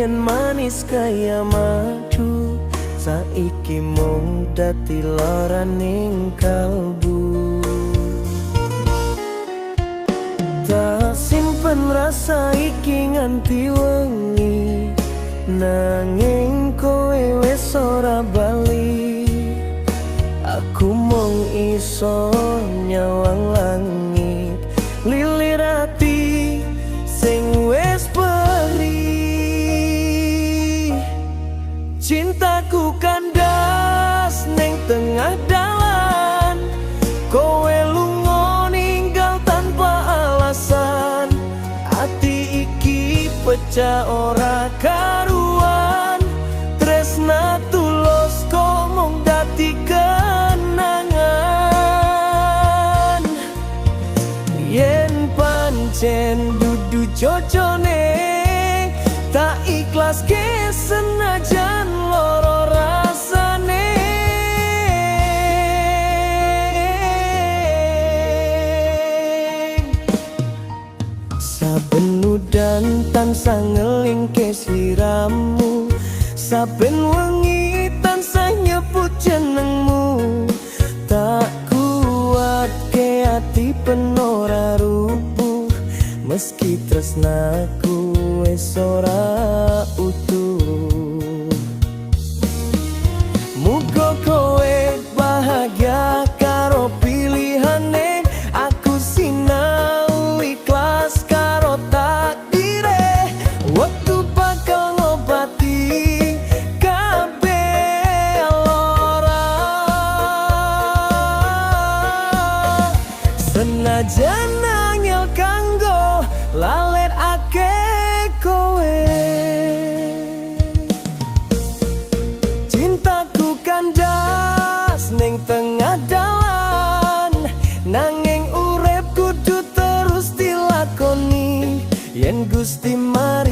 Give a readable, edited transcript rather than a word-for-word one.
Yen manis kaya madu, saiki mung dadi lara ning kalbu. Tak simpen rasa iki nganti wengi, nanging kowe wis ora bali. Aku mung iso nyawang langit, lilir ati sing wis perih. Cintaku kandas ning tengah dalan, kowe lunga ninggal tanpa alasan. Ati iki pecah ora karuan, tresna tulus kok mung dadi kenangan. Yen pancen dudu jojone, tak ikhlas ke senajan loro rasane. Saben udan tansah ngelingke sliramu, saben wengi tansah nyebut jenengmu. Tak kuat ke ati penora rubuh, meski tresnaku wis ora utuh. Muga kowe bahagia karo pilihane, aku sinau ikhlas karo takdire. Waktu bakal ngobati kabeh lara, senajan angel kanggo lalet ake kowe. Cintaku kandas ning tengah dalan, nanging urip kudu terus dilakoni. Yen Gusti mari